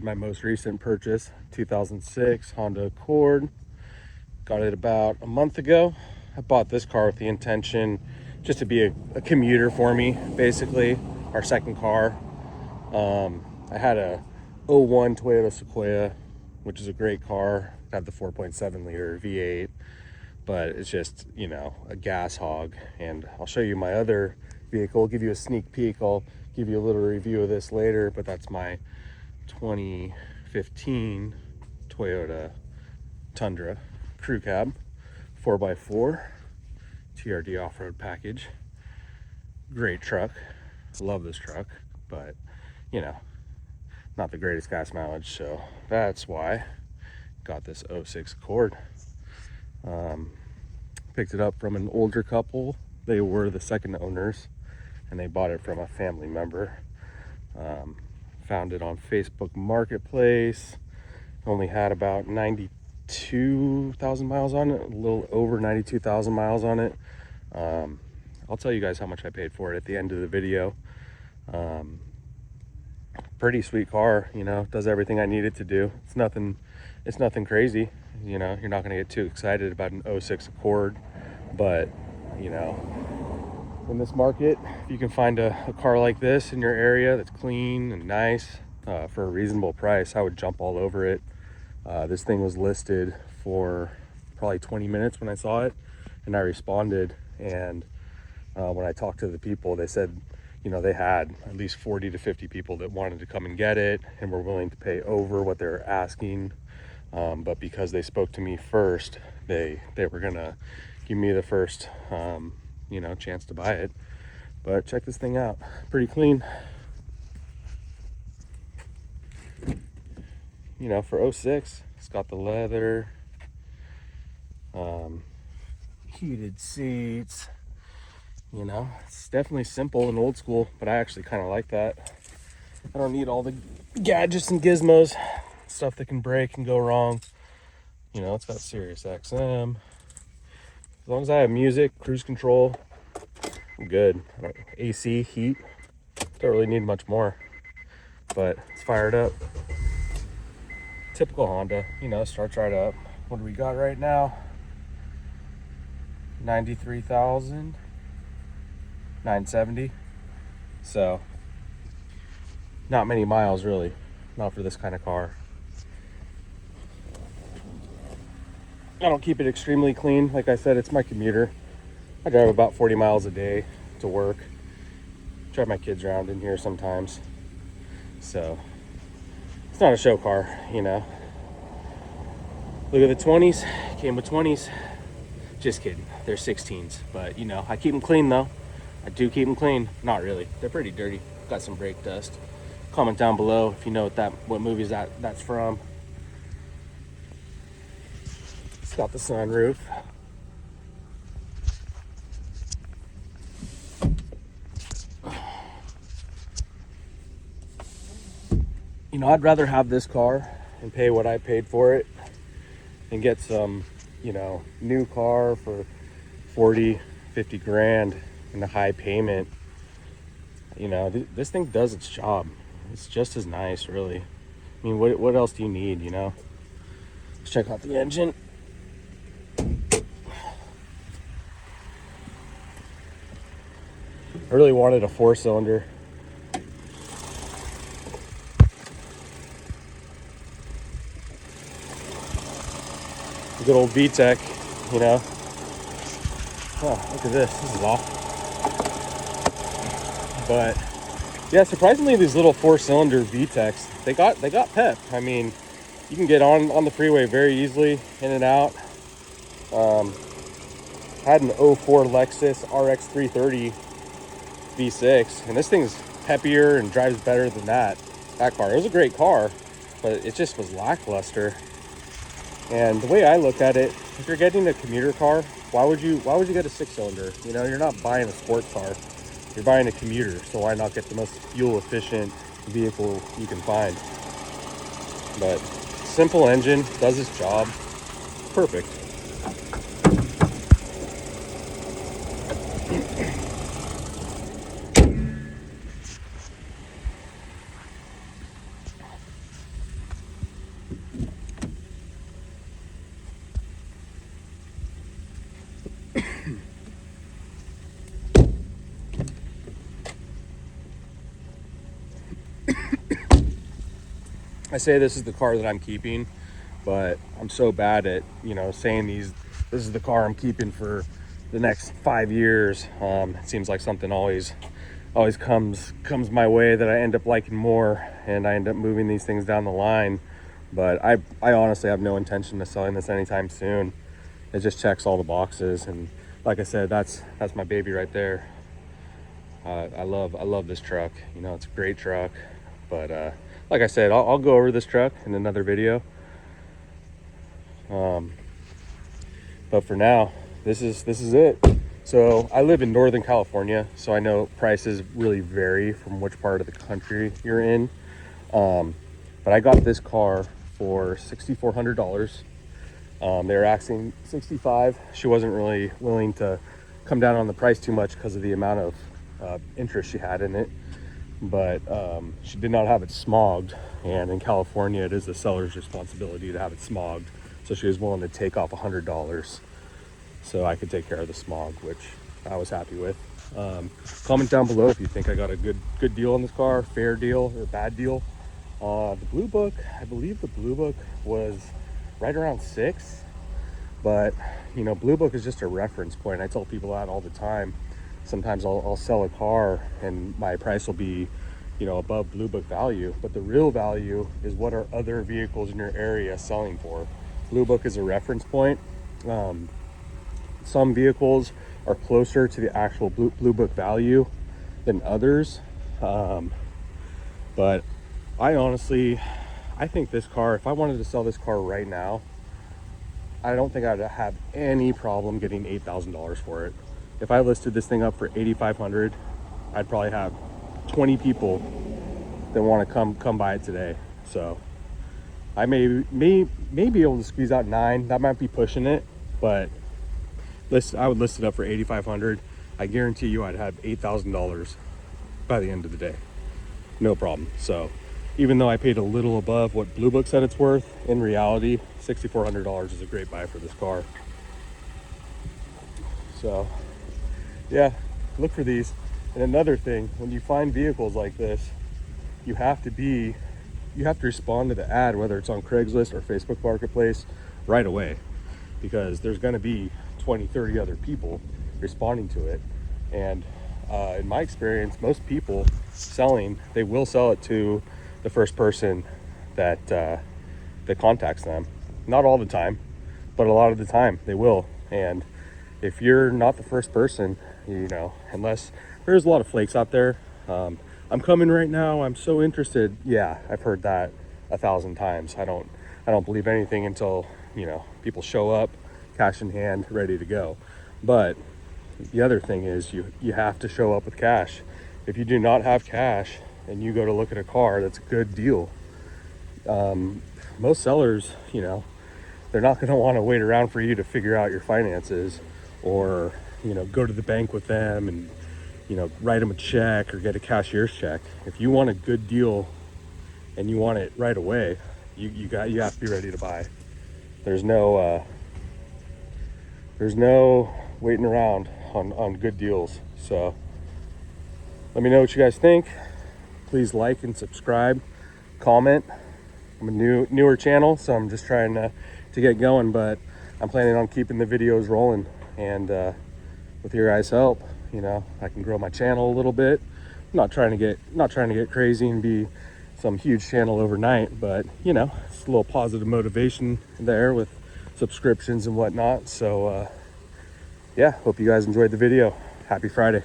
My most recent purchase, 2006 Honda Accord. Got it about a month ago. I bought this car with the intention just to be a commuter for me, basically, our second car. I had a '01 Toyota Sequoia, which is a great car. It had the 4.7 liter V8, but it's just, a gas hog. And I'll show you my other vehicle, give you a sneak peek. I'll give you a little review of this later, but that's my 2015 Toyota Tundra crew cab, 4x4 TRD off-road package. Great truck. Love this truck, but not the greatest gas mileage, so that's why got this '06 Accord. Picked it up from an older couple. They were the second owners and they bought it from a family member. Found it on Facebook Marketplace. Only had about 92,000 miles on it, a little over 92,000 miles on it. I'll tell you guys how much I paid for it at the end of the video. Pretty sweet car, does everything I need it to do. It's nothing crazy. You're not going to get too excited about an '06 Accord, but in this market, if you can find a car like this in your area that's clean and nice for a reasonable price, I would jump all over it. This thing was listed for probably 20 minutes when I saw it, and I responded. And when I talked to the people, they said, they had at least 40 to 50 people that wanted to come and get it and were willing to pay over what they're asking. But because they spoke to me first, they were gonna give me the first chance to buy it. But check this thing out, pretty clean. For '06, it's got the leather, heated seats. It's definitely simple and old school, but I actually kind of like that. I don't need all the gadgets and gizmos, stuff that can break and go wrong. It's got Sirius XM. As long as I have music, cruise control, I'm good. AC, heat, don't really need much more. But it's fired up. Typical Honda, starts right up. What do we got right now? 93,970. So, not many miles really, not for this kind of car. I don't keep it extremely clean. Like I said, it's my commuter. I drive about 40 miles a day to work. Drive my kids around in here sometimes. So, it's not a show car, Look at the 20s, came with 20s. Just kidding, they're 16s. But, I keep them clean though. I do keep them clean. Not really, they're pretty dirty. Got some brake dust. Comment down below if you know what movies that's from. It's got the sunroof. I'd rather have this car and pay what I paid for it and get some, new car for 40, 50 grand and a high payment. This thing does its job. It's just as nice, really. I mean, what else do you need, Let's check out the engine. I really wanted a 4-cylinder. Good old VTEC, Oh, look at this. This is awful. But yeah, surprisingly, these little 4-cylinder VTECs, they got pep. I mean, you can get on the freeway very easily, in and out. Had an '04 Lexus RX 330 V6, and this thing's peppier and drives better than that car. It was a great car, but it just was lackluster. And the way I look at it, if you're getting a commuter car, why would you get a 6-cylinder? You're not buying a sports car. You're buying a commuter, so why not get the most fuel efficient vehicle you can find? But simple engine, does its job, perfect. I say this is the car that I'm keeping, but I'm so bad at, you know, saying this is the car I'm keeping for the next 5 years. It seems like something always comes my way that I end up liking more, and I end up moving these things down the line. But I honestly have no intention of selling this anytime soon. It just checks all the boxes, and like I said, that's my baby right there. I love this truck. You know, it's a great truck. But like I said, I'll go over this truck in another video. But for now, this is it. So I live in Northern California, so I know prices really vary from which part of the country you're in. But I got this car for $6,400. They were asking $65. She wasn't really willing to come down on the price too much because of the amount of interest she had in it. But she did not have it smogged, and in California it is the seller's responsibility to have it smogged. So she was willing to take off $100 so I could take care of the smog, which I was happy with. Comment down below if you think I got a good deal on this car, fair deal or bad deal. The Blue Book, I believe the Blue Book was right around 6, but you know, Blue Book is just a reference point. I tell people that all the time. Sometimes I'll sell a car and my price will be, you know, above Blue Book value, but the real value is what are other vehicles in your area selling for. Blue Book is a reference point. Some vehicles are closer to the actual Blue Book value than others, but I think this car, if I wanted to sell this car right now, I don't think I'd have any problem getting $8,000 for it. If I listed this thing up for $8,500, I'd probably have 20 people that want to come buy it today. So I may be able to squeeze out 9. That might be pushing it, but I would list it up for $8,500. I guarantee you I'd have $8,000 by the end of the day. No problem. So even though I paid a little above what Blue Book said it's worth, in reality, $6,400 is a great buy for this car. So yeah, look for these. And another thing, when you find vehicles like this, you have to respond to the ad, whether it's on Craigslist or Facebook Marketplace, right away, because there's going to be 20, 30 other people responding to it. And in my experience, most people selling, they will sell it to the first person that contacts them. Not all the time, but a lot of the time they will. And if you're not the first person, you know, unless there's a lot of flakes out there. I'm coming right now, I'm so interested. Yeah, I've heard that 1,000 times. I don't believe anything until, you know, people show up, cash in hand, ready to go. But the other thing is you have to show up with cash. If you do not have cash and you go to look at a car that's a good deal, most sellers, you know, they're not going to want to wait around for you to figure out your finances, or, you know, go to the bank with them and, you know, write them a check or get a cashier's check. If you want a good deal and you want it right away, you have to be ready to buy. There's no waiting around on good deals. So let me know what you guys think. Please like and subscribe, comment. I'm a newer channel, so I'm just trying to get going, but I'm planning on keeping the videos rolling, and with your guys' help, you know, I can grow my channel a little bit. I'm not trying to get crazy and be some huge channel overnight, but you know, it's a little positive motivation there with subscriptions and whatnot. So yeah, hope you guys enjoyed the video. Happy Friday.